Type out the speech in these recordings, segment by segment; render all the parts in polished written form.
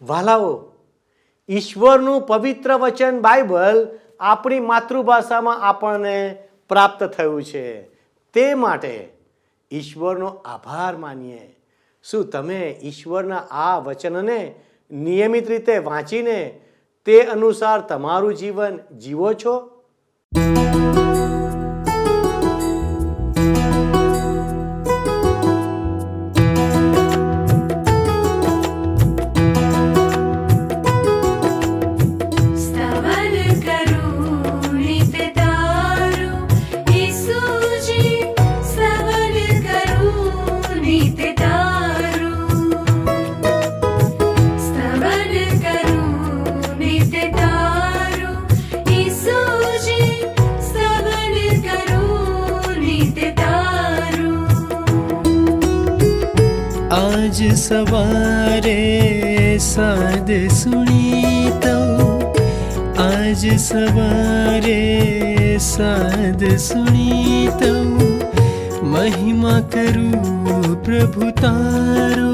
વાલાઓ, ઈશ્વરનું પવિત્ર વચન બાઇબલ આપણી માતૃભાષામાં આપણને પ્રાપ્ત થયું છે. તે માટે ઈશ્વરનો આભાર માનીએ. શું તમે ઈશ્વરના આ વચનને નિયમિત રીતે વાંચીને તે અનુસાર તમારું જીવન જીવો છો? आज सवारे साद सुनी तो, आज सवारे साद सुनी तो, महिमा करूं प्रभु तारो,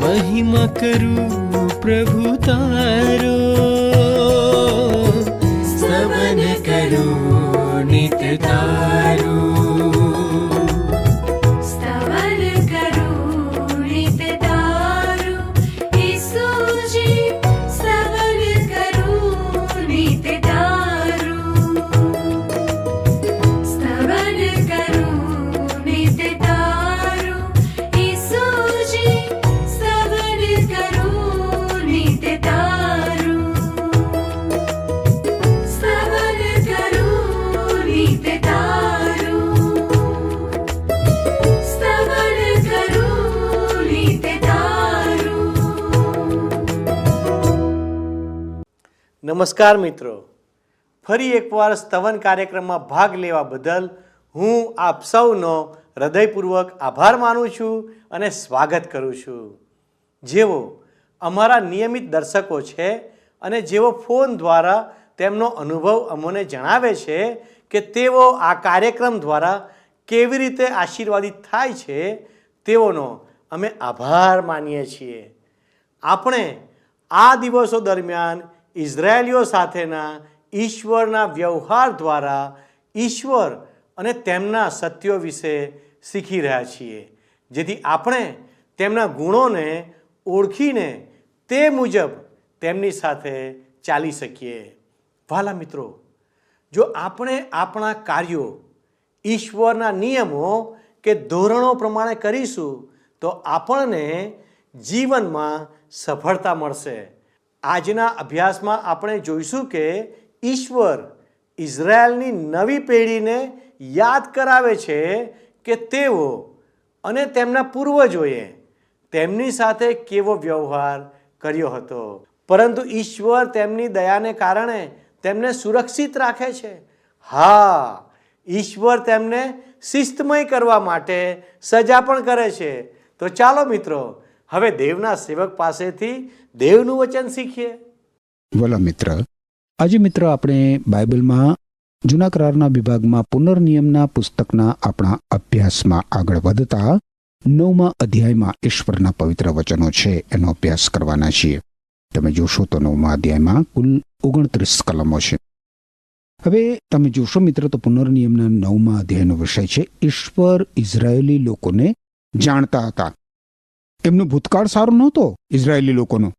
महिमा करूं प्रभु तारो, स्तवन करूं नित्य तारो. નમસ્કાર મિત્રો, ફરી એકવાર સ્તવન કાર્યક્રમમાં ભાગ લેવા બદલ હું આપ સૌનો હૃદયપૂર્વક આભાર માનું છું અને સ્વાગત કરું છું. જેઓ અમારા નિયમિત દર્શકો છે અને જેઓ ફોન દ્વારા તેમનો અનુભવ અમને જણાવે છે કે તેઓ આ કાર્યક્રમ દ્વારા કેવી રીતે આશીર્વાદિત થાય છે, તેઓનો અમે આભાર માનીએ છીએ. આપણે આ દિવસો દરમિયાન ઇઝરાયેલીઓ સાથેના ઈશ્વરના વ્યવહાર દ્વારા ઈશ્વર અને તેમના સત્યો વિશે શીખી રહ્યા છીએ, જેથી આપણે તેમના ગુણોને ઓળખીને તે મુજબ તેમની સાથે ચાલી શકીએ. વાલા મિત્રો, જો આપણે આપણા કાર્યો ઈશ્વરના નિયમો કે ધોરણો પ્રમાણે કરીશું તો આપણને જીવનમાં સફળતા મળશે. આજના અભ્યાસમાં આપણે જોઈશું કે ઈશ્વર ઇઝરાયલની નવી પેઢીને યાદ કરાવે છે કે તેઓ અને તેમના પૂર્વજોએ તેમની સાથે કેવો વ્યવહાર કર્યો હતો, પરંતુ ઈશ્વર તેમની દયાને કારણે તેમને સુરક્ષિત રાખે છે. હા, ઈશ્વર તેમને શિસ્તમય કરવા માટે સજા પણ કરે છે. તો ચાલો મિત્રો, હવે દેવના સેવક પાસેથી દેવનું વચન શીખીએ. વલા મિત્ર, આજે મિત્ર આપણે બાઇબલમાં જૂના કરારના વિભાગમાં પુનર્નિયમના પુસ્તકના આપણા અભ્યાસમાં આગળ વધતા 9મા અધ્યાયમાં ઈશ્વરના પવિત્ર વચનો છે એનો અભ્યાસ કરવાના છીએ. તમે જોશો તો 9મા અધ્યાયમાં કુલ 29 કલમો છે. હવે તમે જોશો મિત્ર તો પુનર્નિયમના 9મા અધ્યાયનો વિષય છે ઈશ્વર ઇઝરાયેલી લોકોને જાણતા હતા. એમનો ભૂતકાળ સારો નહોતો ઇઝરાયેલી લોકોનો.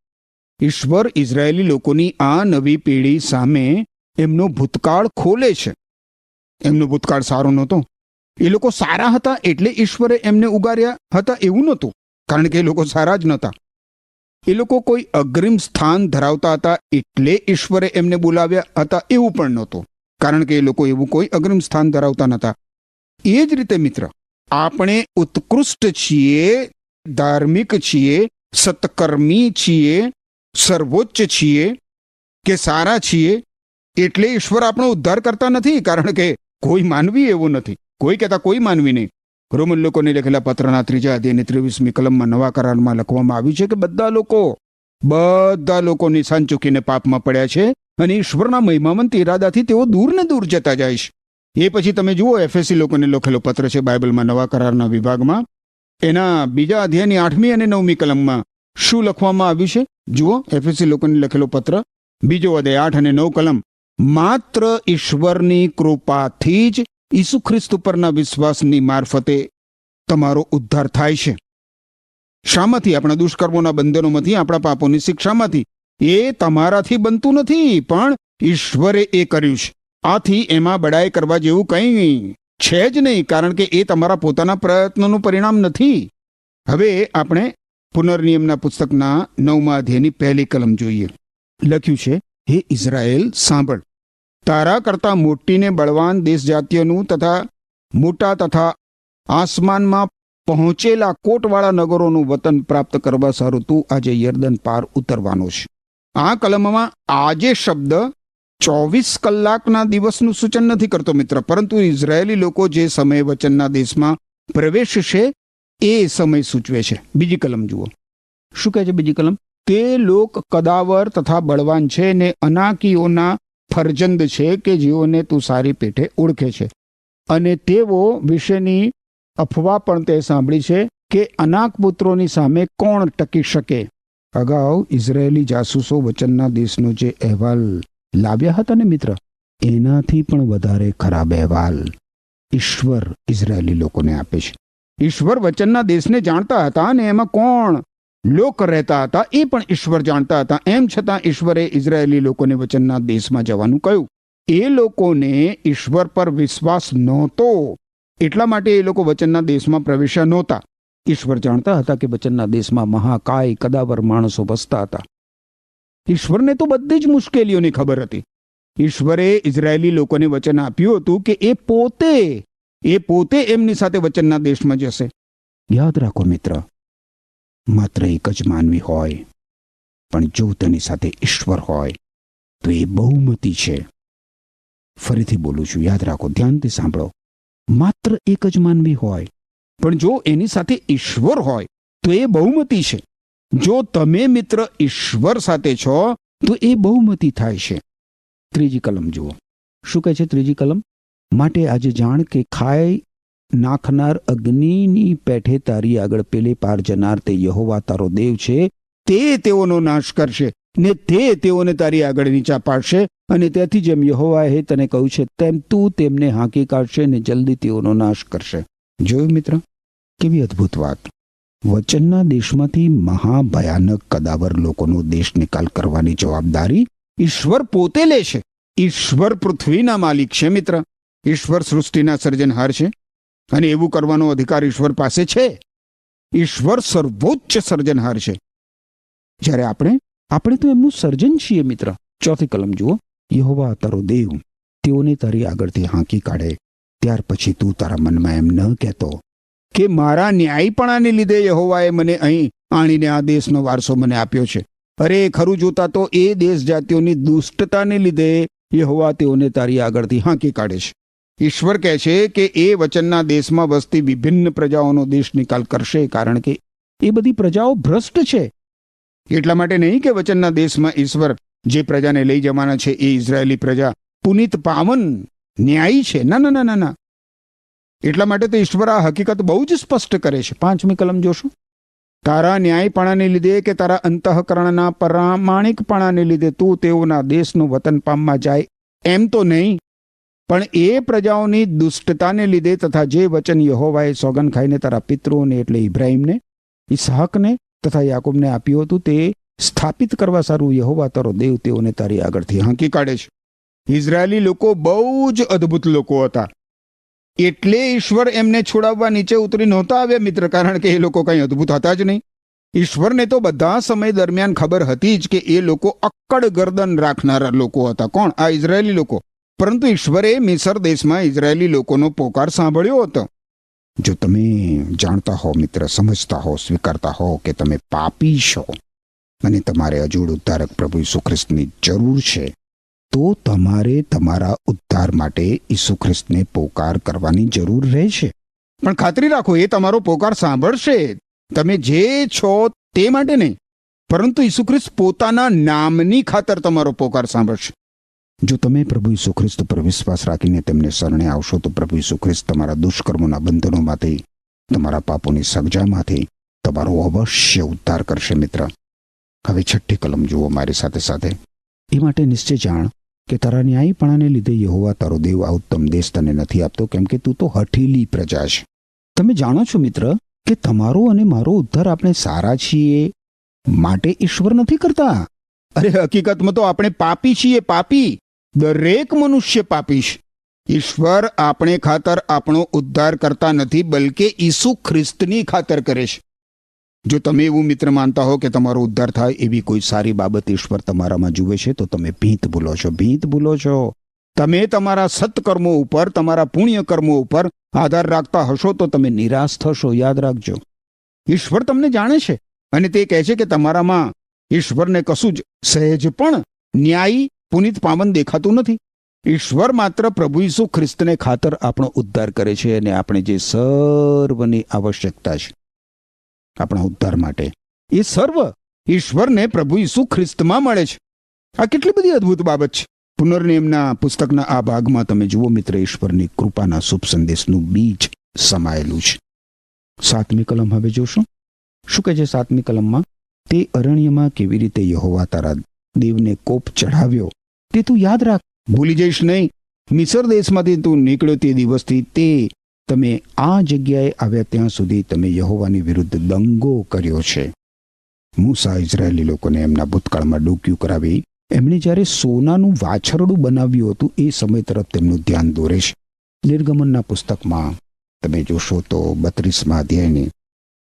ઈશ્વર ઇઝરાયેલી લોકોની આ નવી પેઢી સામે એમનો ભૂતકાળ ખોલે છે. એમનો ભૂતકાળ સારો નહોતો. એ લોકો સારા હતા એટલે ઈશ્વરે એમને ઉગાર્યા હતા એવું નહોતું, કારણ કે એ લોકો સારા જ નહોતા. એ લોકો કોઈ અગ્રિમ સ્થાન ધરાવતા હતા એટલે ઈશ્વરે એમને બોલાવ્યા હતા એવું પણ નહોતું, કારણ કે એ લોકો એવું કોઈ અગ્રિમ સ્થાન ધરાવતા નહોતા. એ જ રીતે મિત્ર, આપણે ઉત્કૃષ્ટ છીએ, ધાર્મિક છીએ, સત્કર્મી છીએ, સર્વોચ્ચ છીએ કે સારા છીએ એટલે ઈશ્વર આપણો ઉદ્ધાર કરતા નથી, કારણ કે કોઈ માનવી એવો નથી. કોઈ કહેતા કોઈ માનવી નહીં. રોમન લોકોને લખેલા પત્રના 3 અધ્યાયની 23મી કલમમાં નવા કરારમાં લખવામાં આવ્યું છે કે બધા લોકો નિશાન ચૂકીને પાપમાં પડ્યા છે અને ઈશ્વરના મહિમાવંત ઇરાદાથી તેઓ દૂર ને દૂર જતા જાય છે. એ પછી તમે જુઓ એફએસી લોકોને લખેલો પત્ર છે બાઇબલમાં નવા કરારના વિભાગમાં, એના 2 અધ્યાયની 8મી અને 9મી કલમમાં શું લખવામાં આવ્યું છે? જુઓ, એફએસી લોકોને લખેલો પત્ર 2 અધ્યાય 8 અને 9 કલમ. માત્ર ઈશ્વરની કૃપાથી જ ઈસુ ખ્રિસ્ત પરના વિશ્વાસની મારફતે તમારો ઉદ્ધાર થાય છે. શામાંથી? આપણા દુષ્કર્મોના બંધનોમાંથી, આપણા પાપોની શિક્ષામાંથી. એ તમારાથી બનતું નથી, પણ ઈશ્વરે એ કર્યું છે. આથી એમાં બડાઈ કરવા જેવું કંઈ છે જ નહીં, કારણ કે એ તમારા પોતાના પ્રયત્નોનું પરિણામ નથી. હવે આપણે પુનર્નિયમના પુસ્તકના 9મા અધ્યાયની 1 કલમ જોઈએ. લખ્યું છે, હે ઇઝરાયેલ સાંભળ, તારા કરતા મોટીને બળવાન દેશ જાતિઓનું તથા મોટા તથા આસમાનમાં પહોંચેલા કોટવાળા નગરોનું વતન પ્રાપ્ત કરવા સારું તું આજે યર્દન પાર ઉતરવાનો છે. આ કલમમાં આજે શબ્દ 24 કલાકના દિવસનું સૂચન નથી કરતો મિત્ર, પરંતુ ઇઝરાયેલી લોકો જે સમય વચનના દેશમાં પ્રવેશશે એ સમય સૂચવે છે. બીજી કલમ જુઓ, શું કહે છે બીજી કલમ? તે લોક કદાવર તથા બળવાન છે ને અનાકીઓના ફરજંદ છે કે જેઓને તું સારી પેઠે ઓળખે છે. અને તેઓ વિશેની અફવા પણ તે સાંભળી છે કે અનાક પુત્રોની સામે કોણ ટકી શકે. અગાઉ ઇઝરાયેલી જાસૂસો વચનના દેશનો જે અહેવાલ લાવ્યા હતા ને મિત્ર, એનાથી પણ વધારે ખરાબ અહેવાલ ઈશ્વર ઇઝરાયેલી લોકોને આપે છે. ઈશ્વર વચનના દેશને જાણતા હતા અને એમાં કોણ લોક રહેતા હતા એ પણ ઈશ્વર જાણતા હતા. એમ છતાં ઈશ્વરે ઇઝરાયેલી લોકોને વચનના દેશમાં જવાનું કહ્યું. એ લોકોને ઈશ્વર પર વિશ્વાસ નહોતો, એટલા માટે એ લોકો વચનના દેશમાં પ્રવેશ્યા નહોતા. ઈશ્વર જાણતા હતા કે વચનના દેશમાં મહાકાય કદાવર માણસો વસતા હતા. ઈશ્વરને તો બધી જ મુશ્કેલીઓની ખબર હતી. ઈશ્વરે ઇઝરાયેલી લોકોને વચન આપ્યું હતું કે એ પોતે એમની સાથે વચનના દેશમાં જશે. યાદ રાખો મિત્ર, માત્ર એક જ માનવી હોય, પણ જો તેની સાથે ઈશ્વર હોય તો એ બહુમતી છે. ફરીથી બોલું છું, યાદ રાખો, ધ્યાનથી સાંભળો. માત્ર એક જ માનવી હોય, પણ જો એની સાથે ઈશ્વર હોય તો એ બહુમતી છે. જો તમે મિત્ર ઈશ્વર સાથે છો તો એ બહુમતી થાય છે. ત્રીજી કલમ જુઓ, શું કહે છે ત્રીજી કલમ? માટે આજે જાણ કે ખાઈ નાખનાર અગ્નિની પેઠે તારી આગળ પેલે પાર જનાર તે યહોવા તારો દેવ છે. તે તેઓનો નાશ કરશે ને તે તેઓને તારી આગળ નીચા પાડશે. અને તેથી જેમ યહોવાએ તને કહ્યું છે તેમ તું તેમને હાંકી કાઢશે ને જલ્દી તેઓનો નાશ કરશે. જોયું મિત્ર, કેવી અદ્ભુત વાત! વચનના દેશમાંથી મહાભયાનક કદાવર લોકોનો દેશ નિકાલ કરવાની જવાબદારી ઈશ્વર પોતે લે છે. ઈશ્વર પૃથ્વીના માલિક છે મિત્ર. ઈશ્વર સૃષ્ટિના સર્જનહાર છે અને એવું કરવાનો અધિકાર ઈશ્વર પાસે છે. ઈશ્વર સર્વોચ્ચ સર્જનહાર છે, જ્યારે આપણે તો એમનું સર્જન છીએ મિત્ર. ચોથી કલમ જુઓ, યહોવા તારો દેવ તેઓને તારી આગળથી હાંકી કાઢે. ત્યાર પછી તું તારા મનમાં એમ ન કહેતો કે મારા ન્યાયપણાને લીધે યહોવાએ મને અહીં આણીને આ દેશનો વારસો મને આપ્યો છે. અરે ખરું જોતા તો એ દેશ જાતિઓની દુષ્ટતાને લીધે યહોવા તેઓને તારી આગળથી હાંકી કાઢે છે. ઈશ્વર કહે છે કે એ વચનના દેશમાં વસતી વિભિન્ન પ્રજાઓનો દેશ નિકાલ કરશે, કારણ કે એ બધી પ્રજાઓ ભ્રષ્ટ છે. એટલા માટે નહીં કે વચનના દેશમાં ઈશ્વર જે પ્રજાને લઈ જવાના છે એ ઇઝરાયેલી પ્રજા પુનિત પાવન ન્યાયી છે. ના ના ના ના ના. એટલા માટે તો ઈશ્વર આ હકીકત બહુ જ સ્પષ્ટ કરે છે. 5મી કલમ જોશું. તારા ન્યાયપણાને લીધે કે તારા અંતઃકરણના પ્રામાણિકપણાને લીધે તું તેઓના દેશનું વતન પામવા જાય એમ તો નહીં, પણ એ પ્રજાઓની દુષ્ટતાને લીધે તથા જે વચન યહોવાએ સોગન ખાઈને તારા પિતૃઓને એટલે ઇબ્રાહીમને, ઈસહાકને તથા યાકૂબને આપ્યું હતું તે સ્થાપિત કરવા સારું યહોવા તારો દેવ તેઓને તારી આગળથી હાંકી કાઢે છે. ઇઝરાયેલી લોકો બહુ જ અદ્ભુત લોકો હતા, એટલે ઈશ્વર એમને છોડાવવા નીચે ઉતરી નહોતા આવ્યા મિત્ર, કારણ કે એ લોકો કંઈ અદ્ભુત હતા જ નહીં. ઈશ્વરને તો બધા સમય દરમિયાન ખબર હતી જ કે એ લોકો અક્કડ ગરદન રાખનારા લોકો હતા. કોણ? આ ઇઝરાયેલી લોકો. પરંતુ ઈશ્વરે મિસર દેશમાં ઇઝરાયેલી લોકોનો પોકાર સાંભળ્યો હતો. જો તમે જાણતા હો મિત્ર, સમજતા હો, સ્વીકારતા હો કે તમે પાપી છો અને તમારે અજોડ ઉદ્ધારક પ્રભુ ઈસુ ખ્રિસ્તની જરૂર છે, તો તમારે તમારા ઉદ્ધાર માટે ઈસુ ખ્રિસ્તને પોકાર કરવાની જરૂર રહેશે. પણ ખાતરી રાખો, એ તમારો પોકાર સાંભળશે. તમે જે છો તે માટે નહીં, પરંતુ ઈસુ ખ્રિસ્ત પોતાના નામની ખાતર તમારો પોકાર સાંભળશે. જો તમે પ્રભુ ઈસુ ખ્રિસ્ત પર વિશ્વાસ રાખીને તેમને શરણે આવશો તો પ્રભુ ઈસુ ખ્રિસ્ત તમારા દુષ્કર્મોના બંધનોમાંથી, તમારા પાપોની સજામાંથી તમારો અવશ્ય ઉદ્ધાર કરશે મિત્ર. હવે 6ઠ્ઠી કલમ જુઓ મારી સાથે સાથે. એ માટે નિશ્ચય જાણ કે તારા ન્યાયીપણાને લીધે યહોવા તારો દેવ આ ઉત્તમ દેશ તને નથી આપતો, કેમ કે તું તો હઠીલી પ્રજા છે. તમે જાણો છો મિત્ર કે તમારો અને મારો ઉદ્ધાર આપણે સારા છીએ માટે ઈશ્વર નથી કરતા. અરે હકીકતમાં તો આપણે પાપી છીએ, પાપી. દરેક મનુષ્ય પાપી છે. ઈશ્વર આપણે ખાતર આપણો ઉદ્ધાર કરતા નથી, બલકે ઈસુ ખ્રિસ્તની ખાતર કરે છે. જો તમે એવું મિત્ર માનતા હો કે તમારો ઉદ્ધાર થાય એવી કોઈ સારી બાબત ઈશ્વર તમારામાં જુએ છે તો તમે ભીત ભૂલો છો, ભીત ભૂલો છો. તમે તમારા સત્કર્મો ઉપર, તમારા પુણ્ય કર્મો ઉપર આધાર રાખતા હશો તો તમે નિરાશ થશો. યાદ રાખજો, ઈશ્વર તમને જાણે છે અને તે કહે છે કે તમારામાં ઈશ્વરને કશું જ સહેજ પણ ન્યાયી, પુનિત, પાવન દેખાતું નથી. ઈશ્વર માત્ર પ્રભુ ઈસુ ખ્રિસ્તને ખાતર આપણો ઉદ્ધાર કરે છે અને આપણે જે સર્વની આવશ્યકતા છે આપણા ઉદ્ધાર માટે, એ સર્વ ઈશ્વરને પ્રભુ ઈસુ ખ્રિસ્તમાં મળે છે. આ કેટલી બધી અદ્ભુત બાબત છે. પુનર્નિયમના પુસ્તકના આ ભાગમાં તમે જુઓ મિત્ર, ઈશ્વરની કૃપાના શુભ સંદેશનું બીજ સમાયેલું છે. 7મી કલમ હવે જોશું. શું કહે છે 7મી કલમમાં? તે અરણ્યમાં કેવી રીતે યહોવા તારા દેવને કોપ ચઢાવ્યો તે તું યાદ રાખ, ભૂલી જઈશ નહીં. મિસર દેશમાંથી તું નીકળ્યો તે દિવસથી તે તમે આ જગ્યાએ આવ્યા ત્યાં સુધી તમે યહોવાની વિરુદ્ધ દંગો કર્યો છે. મૂસા ઇઝરાયેલી લોકોને એમના ભૂતકાળમાં ડોક્યું કરાવી એમણે જ્યારે સોનાનું વાછરડું બનાવ્યું હતું એ સમય તરફ તેમનું ધ્યાન દોરે છે. નિર્ગમનના પુસ્તકમાં તમે જોશો તો 32મા અધ્યાયની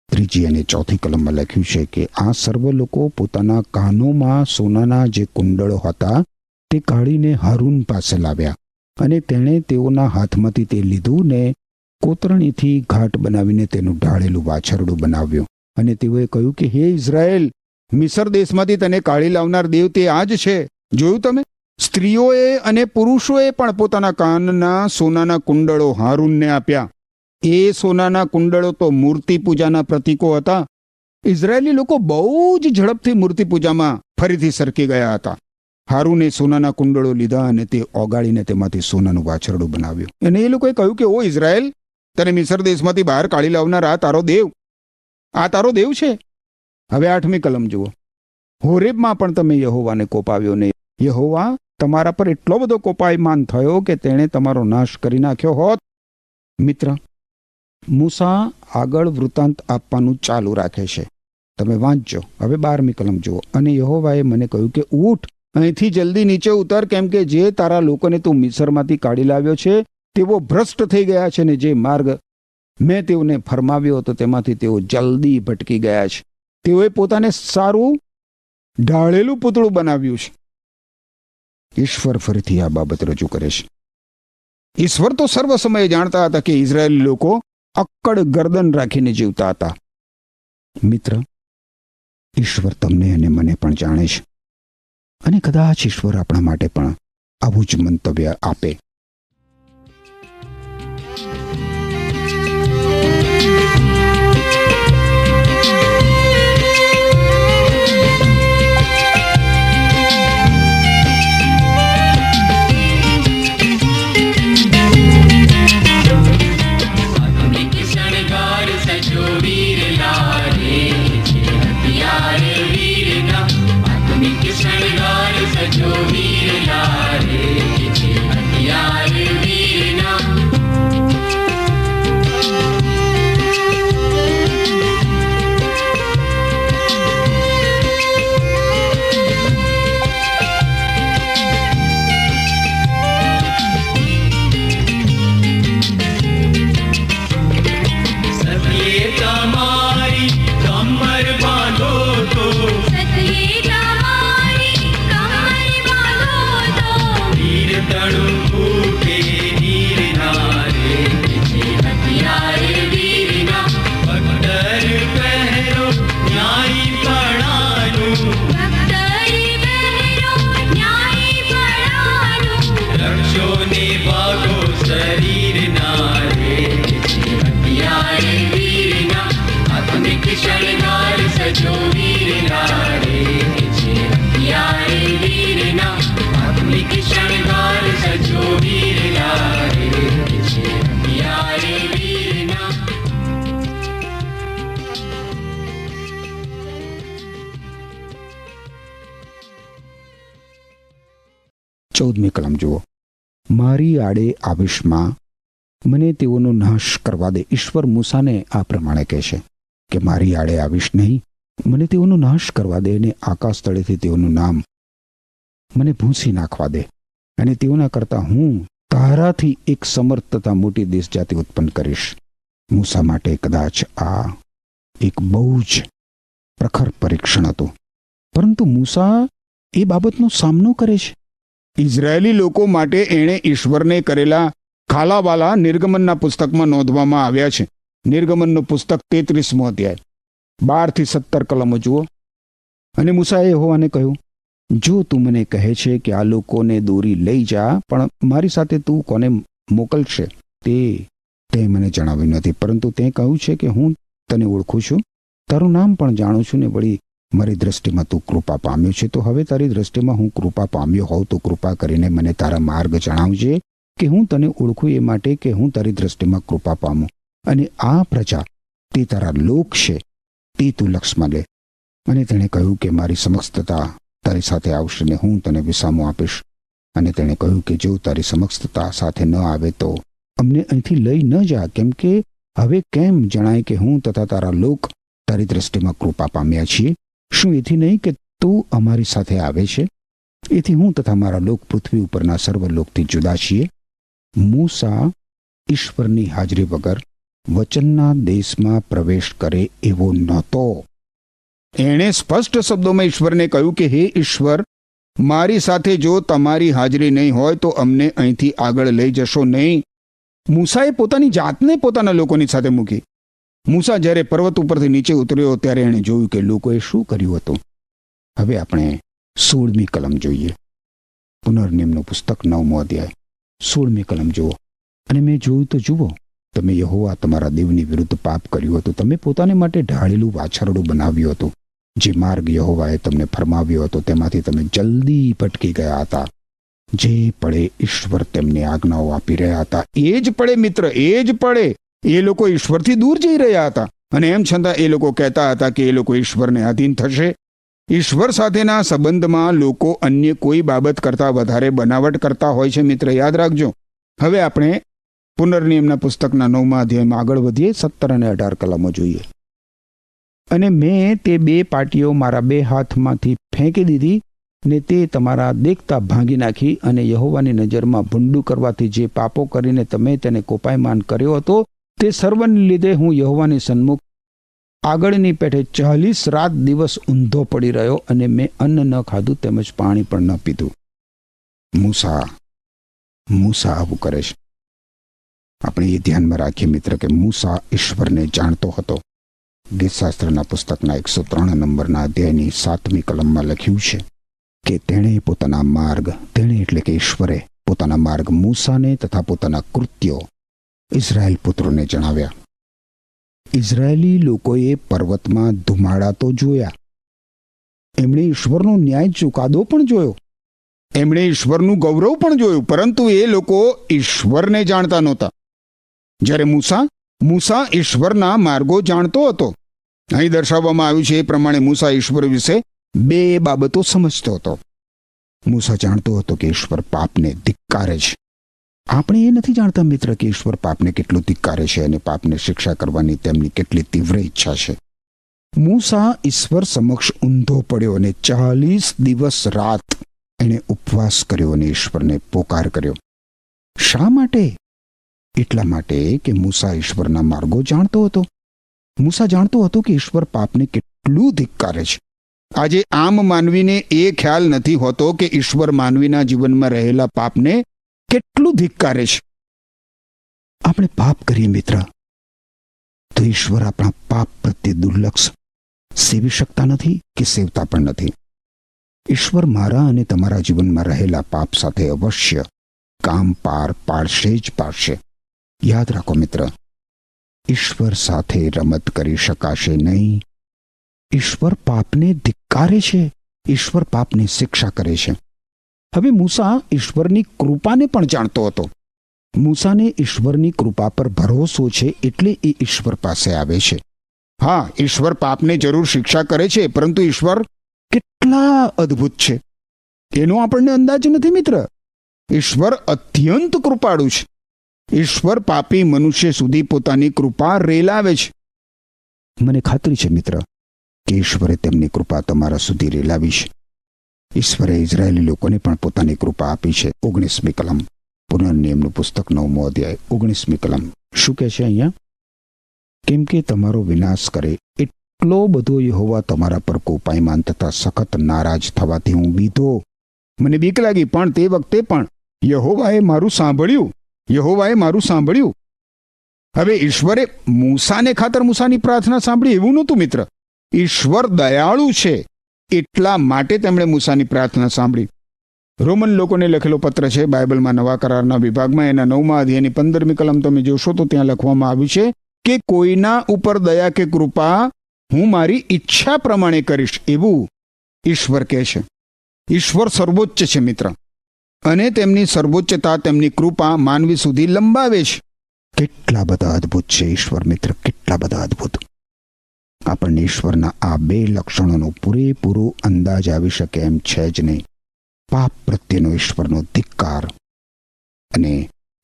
3જી અને 4થી કલમમાં લખ્યું છે કે આ સર્વ લોકો પોતાના કાનોમાં સોનાના જે કુંડળો હતા તે કાઢીને હારૂન પાસે લાવ્યા અને તેણે તેઓના હાથમાંથી તે લીધું ને કોતરણીથી ઘાટ બનાવીને તેનું ઢાળેલું વાછરડું બનાવ્યું. અને તેઓએ કહ્યું કે હે ઇઝરાયેલ, મિસર દેશમાંથી તને કાઢી લાવનાર દેવ તે આ જ છે. જોયું તમે? સ્ત્રીઓએ અને પુરુષોએ પણ પોતાના કાનના સોનાના કુંડળો હારૂનને આપ્યા. એ સોનાના કુંડળો તો મૂર્તિ પૂજાના પ્રતીકો હતા. ઇઝરાયેલી લોકો બહુ જ ઝડપથી મૂર્તિ પૂજામાં ફરીથી સરકી ગયા હતા. હારૂને સોનાના કુંડળો લીધા અને તે ઓગાળીને તેમાંથી સોનાનું વાછરડું બનાવ્યું. અને એ લોકોએ કહ્યું કે ઓ ઇઝરાયેલ, તને મિસર દેશમાંથી બહાર કાઢી લાવનાર આ તારો દેવ છે. હવે 8મી કલમ જુઓ. હોરેબમાં પણ તમે યહોવાને કોપાવ્યો ને યહોવા તમારા પર એટલો બધો કોપાયમાન થયો કે તેણે તમારો નાશ કરી નાખ્યો હોત. મિત્ર, મૂસા આગળ વૃત્તાંત આપવાનું ચાલુ રાખે છે. તમે વાંચજો. હવે 12મી કલમ જુઓ. અને યહોવાએ મને કહ્યું કે ઊઠ, અહીંથી જલ્દી નીચે ઉતર, કેમ કે જે તારા લોકોને તું મિસરમાંથી કાઢી લાવ્યો છે તેઓ ભ્રષ્ટ થઈ ગયા છે ને જે માર્ગ મેં તેઓને ફરમાવ્યો હતો તેમાંથી તેઓ જલ્દી ભટકી ગયા છે. તેઓએ પોતાને સારું ઢાળેલું પૂતળું બનાવ્યું છે. ઈશ્વર ફરીથી આ બાબત રજૂ કરે છે. ઈશ્વર તો સર્વ સમયે જાણતા હતા કે ઇઝરાયેલી લોકો અક્કડ ગરદન રાખીને જીવતા હતા. મિત્ર, ઈશ્વર તમને અને મને પણ જાણે છે અને કદાચ ઈશ્વર આપણા માટે પણ આવું જ મંતવ્ય આપે. 14મી કલમ જુઓ. મારી આડે આવેશમાં મને તેઓનો નાશ કરવા દે. ઈશ્વર મૂસાને આ પ્રમાણે કહે છે કે મારી આડે આવીશ નહીં, મને તેઓનો નાશ કરવા દે અને આકાશ તળેથી તેઓનું નામ મને ભૂંસી નાખવા દે, અને તેઓના કરતાં હું તારાથી એક સમર્થ તથા મોટી દેશ જાતિ ઉત્પન્ન કરીશ. મૂસા માટે કદાચ આ એક બહુ જ પ્રખર પરીક્ષણ હતું, પરંતુ મૂસા એ બાબતનો સામનો કરે છે. ઇઝરાયેલી લોકો માટે એણે ઈશ્વરને કરેલા ખાલાવાલા નિર્ગમનના પુસ્તકમાં નોંધવામાં આવ્યા છે. નિર્ગમનનું પુસ્તક 33મો અધ્યાય 12 થી 17 કલમો જુઓ. અને મૂસાએ યહોવાને કહ્યું, જો તું મને કહે છે કે આ લોકોને દોરી લઈ જા, પણ મારી સાથે તું કોને મોકલશે તે મને જણાવ્યું નથી. પરંતુ તે કહ્યું છે કે હું તને ઓળખું છું, તારું નામ પણ જાણું છું, ને વળી મારી દ્રષ્ટિમાં તું કૃપા પામ્યો છે. તો હવે તારી દ્રષ્ટિમાં હું કૃપા પામ્યો હોઉં તો કૃપા કરીને મને તારા માર્ગ જણાવજે, કે હું તને ઓળખું, એ માટે કે હું તારી દ્રષ્ટિમાં કૃપા પામું. અને આ પ્રજા તે તારા લોક છે, તે તું લક્ષમાં લે. અને તેણે કહ્યું કે મારી સમક્ષતા તારી સાથે આવશે ને હું તને વિસામો આપીશ. અને તેણે કહ્યું કે જો તારી સમક્ષતા સાથે ન આવે તો અમને અહીંથી લઈ ન જા, કેમ કે હવે કેમ જણાય કે હું તથા તારા લોક તારી દ્રષ્ટિમાં કૃપા પામ્યા છીએ? શું એથી નહીં કે તું અમારી સાથે આવે છે? એથી હું તથા મારા લોક પૃથ્વી ઉપરના સર્વ લોકથી જુદા છીએ. મૂસા ઈશ્વરની હાજરી વગર વચનના દેશમાં પ્રવેશ કરે એવો નહોતો. એણે સ્પષ્ટ શબ્દોમાં ઈશ્વરને કહ્યું કે હે ઈશ્વર, મારી સાથે જો તમારી હાજરી નહીં હોય તો અમને અહીંથી આગળ લઈ જશો નહીં. મૂસાએ પોતાની જાતને પોતાના લોકોની સાથે મૂકી. મૂસા જ્યારે પર્વત ઉપરથી નીચે ઉતર્યો ત્યારે એણે જોયું કે લોકોએ શું કર્યું હતું. હવે આપણે 16મી કલમ જોઈએ. પુનર્નિયમનું પુસ્તક 9મો અધ્યાય 16મી કલમ જુઓ. અને મેં જોયું તો જુઓ, તમે યહોવા તમારા દેવની વિરુદ્ધ પાપ કર્યું હતું. તમે પોતાને માટે ઢાળેલું વાછરડું બનાવ્યું હતું. જે માર્ગ યહોવાએ તમને ફરમાવ્યો હતો તેમાંથી તમે જલ્દી ભટકી ગયા હતા. જે પળે ઈશ્વર તેમને આજ્ઞાઓ આપી રહ્યા હતા એ જ પળે, મિત્ર, એ જ પળે એ લોકો ઈશ્વરથી દૂર જઈ રહ્યા હતા. અને એમ છતાં એ લોકો કહેતા હતા કે એ લોકો ઈશ્વરને આધીન થશે. ઈશ્વર સાથેના સંબંધમાં લોકો અન્ય કોઈ બાબત કરતાં વધારે બનાવટ કરતા હોય છે, મિત્ર, યાદ રાખજો. હવે આપણે પુનર્નિયમના પુસ્તકના 9મા અધ્યાયમાં આગળ વધીએ. 17 અને 18 કલમો જોઈએ. અને મેં તે 2 પાટીઓ મારા 2 હાથમાંથી ફેંકી દીધી, ને તે તમારા દેખતા ભાંગી નાખી. અને યહોવાની નજરમાં ભૂંડું કરવાથી જે પાપો કરીને તમે તેને કોપાયમાન કર્યો હતો, તે સર્વને લીધે હું યહોવાની સન્મુખ આગળની પેઠે 40 રાત દિવસ ઊંધો પડી રહ્યો, અને મેં અન્ન ન ખાધું તેમજ પાણી પણ ન પીધું. મૂસા આવું કરે છે. આપણે એ ધ્યાનમાં રાખીએ, મિત્ર, કે મૂસા ઈશ્વરને જાણતો હતો. ગીતશાસ્ત્રના પુસ્તકના 103 નંબરના અધ્યાયની 7મી કલમમાં લખ્યું છે કે તેણે એટલે કે ઈશ્વરે પોતાના માર્ગ મૂસાને તથા પોતાના કૃત્યો ઇઝરાયેલ પુત્રોને જણાવ્યા. ઇઝરાયેલી લોકોએ પર્વતમાં ધુમાડા તો જોયા, એમણે ઈશ્વરનો ન્યાય ચુકાદો પણ જોયો, એમણે ઈશ્વરનું ગૌરવ પણ જોયું, પરંતુ એ લોકો ઈશ્વરને જાણતા નહોતા. જ્યારે મૂસા ઈશ્વરના માર્ગો જાણતો હતો. અહીં દર્શાવવામાં આવ્યું છે એ પ્રમાણે મૂસા ઈશ્વર વિશે 2 બાબતો સમજતો હતો. મૂસા જાણતો હતો કે ઈશ્વર પાપને ધિક્કારે છે. આપણે એ નથી જાણતા, મિત્ર, કે ઈશ્વર પાપને કેટલું ધિક્કારે છે અને પાપને શિક્ષા કરવાની તેમની કેટલી તીવ્ર ઈચ્છા છે. મૂસા ઈશ્વર સમક્ષ ઊંધો પડ્યો અને 40 દિવસ રાત એણે ઉપવાસ કર્યો અને ઈશ્વરને પોકાર કર્યો. શા માટે? એટલા માટે કે મૂસા ઈશ્વરના માર્ગો જાણતો હતો. મૂસા જાણતો હતો કે ઈશ્વર પાપને કેટલું ધિક્કારે છે. આજે આમ માનવીને એ ખ્યાલ નથી હોતો કે ઈશ્વર માનવીના જીવનમાં રહેલા પાપને કેટલું ધિક્કારે છે. આપણે પાપ કરીએ, મિત્ર, તો ઈશ્વર આપણા પાપ પ્રત્યે દુર્લક્ષ સેવી શકતા નથી કે સેવતા પણ નથી. ઈશ્વર મારા અને તમારા જીવનમાં રહેલા પાપ સાથે અવશ્ય કામ પાર પાડશે જ પાડશે. યાદ રાખો, મિત્ર, ઈશ્વર સાથે રમત કરી શકાશે નહીં. ઈશ્વર પાપને ધિક્કારે છે. ઈશ્વર પાપની શિક્ષા કરે છે. હવે મૂસા ઈશ્વરની કૃપાને પણ જાણતો હતો. મૂસાને ઈશ્વરની કૃપા પર ભરોસો છે, એટલે એ ઈશ્વર પાસે આવે છે. હા, ઈશ્વર પાપને જરૂર શિક્ષા કરે છે, પરંતુ ઈશ્વર કેટલા અદ્ભુત છે એનો આપણને અંદાજ નથી, મિત્ર. ઈશ્વર અત્યંત કૃપાળુ છે. ઈશ્વર પાપી મનુષ્ય સુધી પોતાની કૃપા રેલાવે છે. મને ખાતરી છે મિત્ર કે ઈશ્વરે તેમની કૃપા તમારા સુધી રેલાવી છે. ઈશ્વરે ઇઝરાયેલી લોકોને પણ પોતાની કૃપા આપી છે. 19મી કલમ, પુનર્નિયમનું પુસ્તક 9મો અધ્યાય 19મી કલમ શું કહે છે અહીંયા? કેમ કે તમારો વિનાશ કરે એટલો બધો યહોવા તમારા પર કોપાયમાન તથા સખત નારાજ થવાથી હું બીધો. મને બીક લાગી, પણ તે વખતે પણ યહોવાએ મારું સાંભળ્યું. હવે ઈશ્વરે મૂસાને ખાતર મૂસાની પ્રાર્થના સાંભળી એવું નહોતું મિત્ર. ઈશ્વર દયાળુ છે એટલા માટે તેમણે મૂસાની પ્રાર્થના સાંભળી. રોમન લોકોને લખેલો પત્ર છે, બાઇબલમાં નવા કરારના વિભાગમાં એના 9મા અધ્યાયની 15મી કલમ તમે જોશો તો ત્યાં લખવામાં આવ્યું છે કે કોઈના ઉપર દયા કે કૃપા હું મારી ઈચ્છા પ્રમાણે કરીશ, એવું ઈશ્વર કહે છે. ઈશ્વર સર્વોચ્ચ છે મિત્ર, અને તેમની સર્વોચ્ચતા તેમની કૃપા માનવી સુધી લંબાવે છે. કેટલા બધા અદ્ભુત છે ઈશ્વર મિત્ર, કેટલા બધા અદ્ભુત. આપણને ઈશ્વરના આ બે લક્ષણોનો પૂરેપૂરો અંદાજ આવી શકે એમ છે જ નહીં. પાપ પ્રત્યેનો ઈશ્વરનો ધિક્કાર અને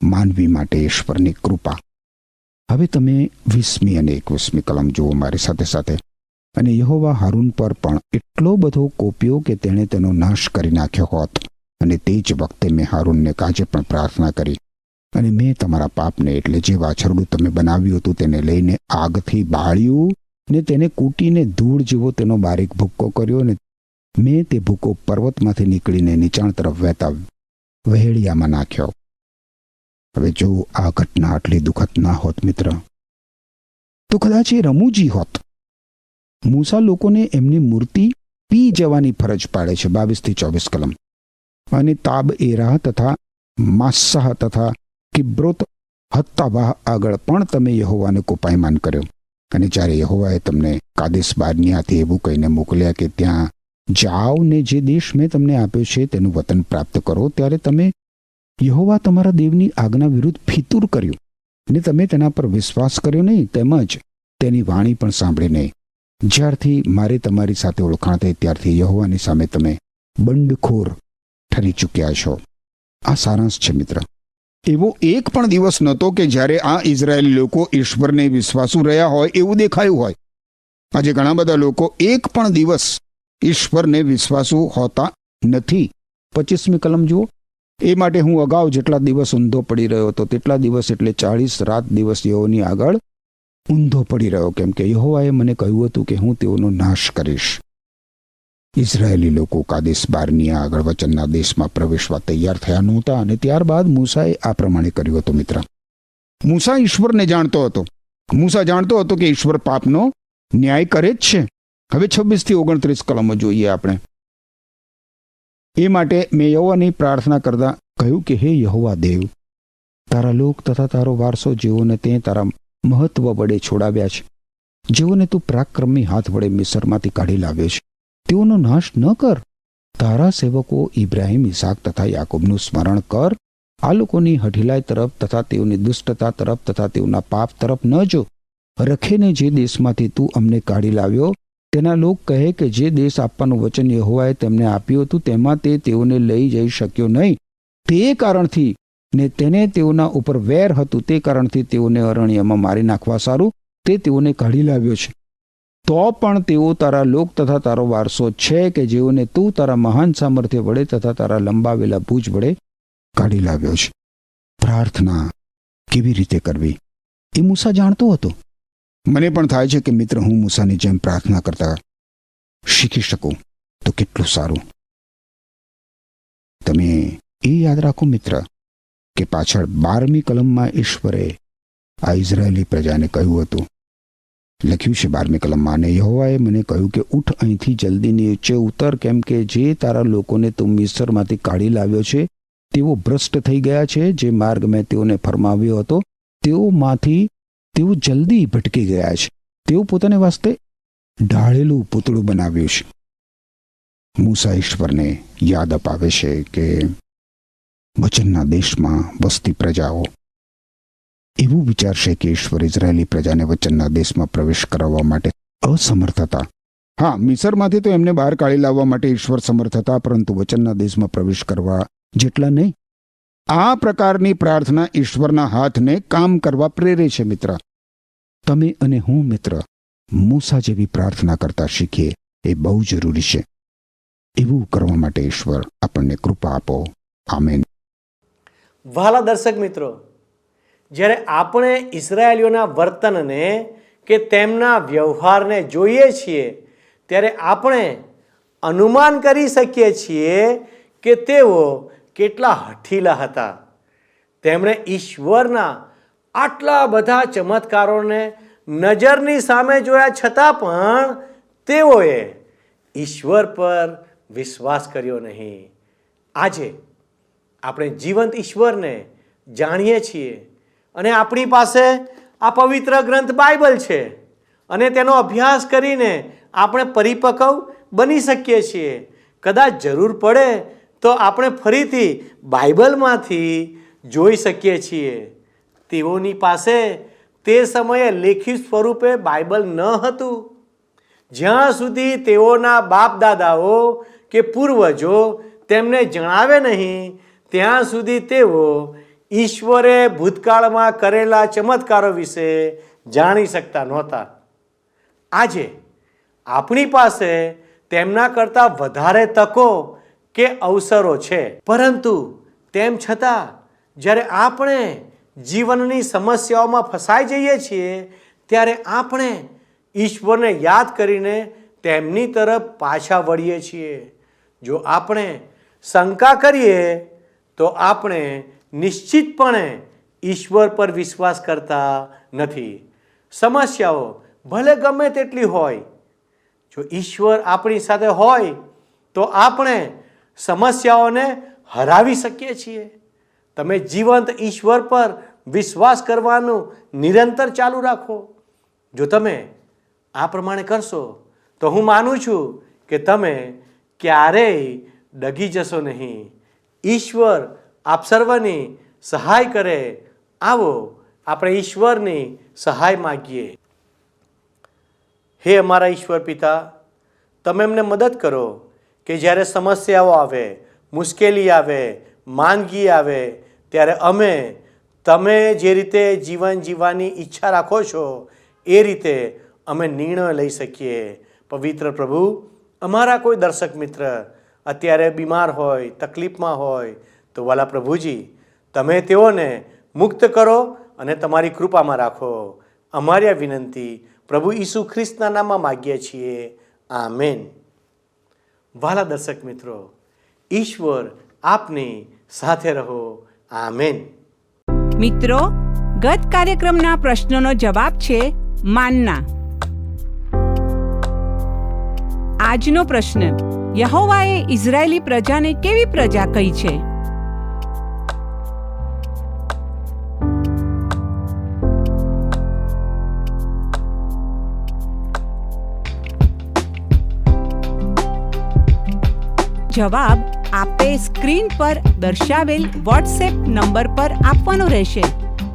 માનવી માટે ઈશ્વરની કૃપા. હવે તમે 20મી અને 21મી કલમ જુઓ મારી સાથે સાથે. અને યહોવા હારૂન પર પણ એટલો બધો કોપ્યો કે તેણે તેનો નાશ કરી નાખ્યો હોત. અને તે જ વખતે મેં હારૂનને કાજે પણ પ્રાર્થના કરી, અને મેં તમારા પાપને એટલે જે વાછરડું તમે બનાવ્યું હતું તેને લઈને આગથી બાળ્યું, ને તેને કૂટીને ધૂળ જેવો તેનો બારીક ભૂક્કો કર્યો, ને મેં તે ભૂકો પર્વતમાંથી નીકળીને નીચાણ તરફ વહેતા વહેડિયામાં નાખ્યો. હવે જો આ ઘટના આટલી દુઃખદ ના હોત મિત્ર, તો કદાચ એ રમૂજી હોત. મૂસા લોકોને એમની મૂર્તિ પી જવાની ફરજ પાડે છે, 22-24 કલમ. અને તાબ એરા તથા માસ્સાહ તથા કિબ્રોત હત્તાવાહ આગળ પણ તમે યહોવાને કોપાયમાન કર્યો. અને જ્યારે યહોવાએ તમને કાદેશ બાર્નિયાથી એવું કહીને મોકલ્યા કે ત્યાં જાઓ ને જે દેશ મેં તમને આપ્યો છે તેનું વતન પ્રાપ્ત કરો, ત્યારે તમે યહોવા તમારા દેવની આજ્ઞા વિરુદ્ધ ફિતૂર કર્યું, ને તમે તેના પર વિશ્વાસ કર્યો નહીં, તેમજ તેની વાણી પણ સાંભળી નહીં. જ્યારથી મારે તમારી સાથે ઓળખાણ થઈ ત્યારથી યહોવાની સામે તમે બંડખોર ઠરી ચૂક્યા છો. આ સારાંશ છે મિત્ર. એવો એક પણ દિવસ નહોતો કે જ્યારે આ ઇઝરાયેલી લોકો ઈશ્વરને વિશ્વાસુ રહ્યા હોય એવું દેખાયું હોય. આજે ઘણા બધા લોકો એક પણ દિવસ ઈશ્વરને વિશ્વાસુ હોતા નથી. 25મી કલમ જુઓ. એ માટે હું અગાઉ જેટલા દિવસ ઊંધો પડી રહ્યો હતો તેટલા દિવસ એટલે 40 રાત દિવસ યહોવાની આગળ ઊંધો પડી રહ્યો, કેમ કે યહોવાએ મને કહ્યું હતું કે હું તેઓનો નાશ કરીશ. ઇઝરાયેલી લોકો કાદેશ બાર્નિયા આગળ વચનના દેશમાં પ્રવેશવા તૈયાર થયા નહોતા, અને ત્યારબાદ મૂસાએ આ પ્રમાણે કર્યું હતું મિત્ર. મૂસા ઈશ્વરને જાણતો હતો. મૂસા જાણતો હતો કે ઈશ્વર પાપનો ન્યાય કરે જ છે. હવે 26-29 કલમો જોઈએ આપણે. એ માટે મેં યહોવાની પ્રાર્થના કરતા કહ્યું કે હે યહોવા દેવ, તારા લોક તથા તારો વારસો જેઓને તે તારા મહત્વ વડે છોડાવ્યા છે, જેઓને તું પરાક્રમી હાથ વડે મિસરમાંથી કાઢી લાવ્યો છે, તેઓનો નાશ ન કર. તારા સેવકો ઇબ્રાહિમ, ઈસાક તથા યાકૂબનું સ્મરણ કર. આ લોકોની હઠીલાઈ તરફ તથા તેઓની દુષ્ટતા તરફ તથા તેઓના પાપ તરફ ન જો. રખેને જે દેશમાંથી તું અમને કાઢી લાવ્યો તેના લોક કહે કે જે દેશ આપવાનું વચન યહોવાએ તેમને આપ્યું હતું તેમાં તે તેઓને લઈ જઈ શક્યો નહીં. તે કારણથી ને તેને તેઓના ઉપર વેર હતું, તે કારણથી તેઓને અરણ્યમાં મારી નાખવા સારું તે તેઓને કાઢી લાવ્યો છે. તો પણ તેઓ તારા લોક તથા તારો વારસો છે કે જેઓને તું તારા મહાન સામર્થ્ય વડે તથા તારા લંબાવેલા ભુજ વડે કાઢી લાવ્યો છે. પ્રાર્થના કેવી રીતે કરવી એ મૂસા જાણતો હતો. મને પણ થાય છે કે મિત્ર હું મૂસાની જેમ પ્રાર્થના કરતા શીખી શકું તો કેટલું સારું. તમે એ યાદ રાખો મિત્ર કે પાછળ 12મી કલમમાં ઈશ્વરે આ ઇઝરાયેલી પ્રજાને કહ્યું હતું, લખ્યું છે 12મી કલમમાં, અને યહોવાએ મને કહ્યું કે ઉઠ અહીંથી જલ્દી નીચે ઉતર, કેમ કે જે તારા લોકોને તું મિસ્રમાંથી કાઢી લાવ્યો છે તેઓ ભ્રષ્ટ થઈ ગયા છે. જે માર્ગ મેં તેઓને ફરમાવ્યો હતો તેઓમાંથી તેઓ જલ્દી ભટકી ગયા છે. તેઓ પોતાને વાસ્તે ઢાળેલું પૂતળું બનાવ્યું છે. મૂસા ઈશ્વરને યાદ અપાવે છે કે વચનના દેશમાં વસતી પ્રજાઓ એવું વિચારશે કે ઈશ્વર ઇઝરાયેલી પ્રજાને વચનના દેશમાં પ્રવેશ કરાવવા માટે અસમર્થ હતા. હા, મિસરમાંથી તો એમને બહાર કાઢી લાવવા માટે ઈશ્વર સમર્થ હતા, પરંતુ વચનના દેશમાં પ્રવેશ કરવા જેટલા નહીં. આ પ્રકારની પ્રાર્થના ઈશ્વરના હાથને કામ કરવા પ્રેરે છે. મિત્ર, તમે અને હું મિત્ર મૂસા જેવી પ્રાર્થના કરતા શીખીએ એ બહુ જરૂરી છે. એવું કરવા માટે ઈશ્વર આપણને કૃપા આપો. આમેન. વહાલા દર્શક મિત્રો, જ્યારે આપણે ઇઝરાયેલીઓના વર્તનને કે તેમના વ્યવહારને જોઈએ છીએ ત્યારે આપણે અનુમાન કરી શકીએ છીએ કે તેઓ કેટલા હઠીલા હતા. તેમણે ઈશ્વરના આટલા બધા ચમત્કારોને નજરની સામે જોયા છતાં પણ તેઓએ ઈશ્વર પર વિશ્વાસ કર્યો નહીં. આજે આપણે જીવંત ઈશ્વરને જાણીએ છીએ અને આપણી પાસે આ પવિત્ર ગ્રંથ બાઇબલ છે અને તેનો અભ્યાસ કરીને આપણે પરિપક્વ બની શકીએ છીએ. કદાચ જરૂર પડે તો આપણે ફરીથી બાઇબલમાંથી જોઈ શકીએ છીએ. તેઓની પાસે તે સમયે લેખિત સ્વરૂપે બાઇબલ ન હતું. જ્યાં સુધી તેઓના બાપ દાદાઓ કે પૂર્વજો તેમને જણાવે નહીં ત્યાં સુધી તેઓ ઈશ્વરે ભૂતકાળમાં કરેલા ચમત્કારો વિશે જાણી શકતા નહોતા. આજે આપણી પાસે તેમના કરતાં વધારે તકો કે અવસરો છે, પરંતુ તેમ છતાં જ્યારે આપણે જીવનની સમસ્યાઓમાં ફસાઈ જઈએ છીએ ત્યારે આપણે ઈશ્વરને યાદ કરીને તેમની તરફ પાછા વળીએ છીએ. જો આપણે શંકા કરીએ તો આપણે નિશ્ચિતપણે ઈશ્વર પર વિશ્વાસ કરતા નથી. સમસ્યાઓ ભલે ગમે તેટલી હોય, જો ઈશ્વર આપણી સાથે હોય તો આપણે સમસ્યાઓને હરાવી શકીએ છીએ. તમે જીવંત ઈશ્વર પર વિશ્વાસ કરવાનું નિરંતર ચાલુ રાખો. જો તમે આ પ્રમાણે કરશો તો હું માનું છું કે તમે ક્યારેય ડગી જશો નહીં. ઈશ્વર આપ સર્વની સહાય કરે. આવો આપણે ઈશ્વરની સહાય માગીએ. હે અમારા ઈશ્વર પિતા, તમે અમને મદદ કરો કે જ્યારે સમસ્યાઓ આવે, મુશ્કેલી આવે, માંદગી આવે ત્યારે અમે તમે જે રીતે જીવન જીવવાની ઈચ્છા રાખો છો એ રીતે અમે નિર્ણય લઈ શકીએ. પવિત્ર પ્રભુ, અમારા કોઈ દર્શક મિત્ર અત્યારે બીમાર હોય, તકલીફમાં હોય તો વાલા પ્રભુજી, તમે તેઓને મુક્ત કરો અને તમારી કૃપામાં રાખો. અમારી આ વિનંતી પ્રભુ ઈસુ ખ્રિસ્તના નામમાં માગીએ છીએ. આમેન. વાલા દર્શક મિત્રો, ઈશ્વર આપની સાથે રહો. આમેન. મિત્રો, ગત કાર્યક્રમના પ્રશ્નનો જવાબ છે માનના. આજનો પ્રશ્ન: યહોવાએ ઇઝરાયેલી પ્રજાને કેવી પ્રજા કહી છે? જવાબ આપે સ્ક્રીન પર દર્શાવેલ વોટ્સએપ નંબર પર આપવાનો રહેશે.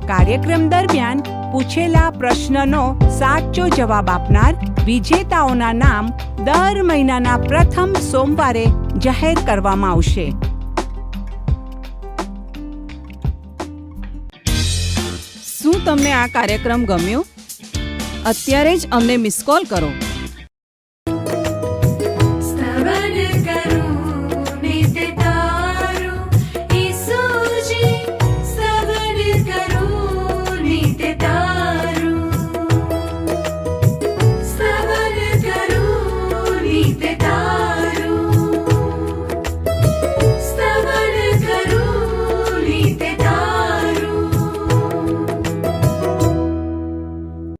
કાર્યક્રમ દરમિયાન પૂછેલા પ્રશ્નનો સાચો જવાબ આપનાર વિજેતાઓના નામ દર મહિનાના પ્રથમ સોમવારે જાહેર કરવામાં આવશે. શું તમને આ કાર્યક્રમ ગમ્યો? અત્યારે જ અમને મિસ કોલ કરો.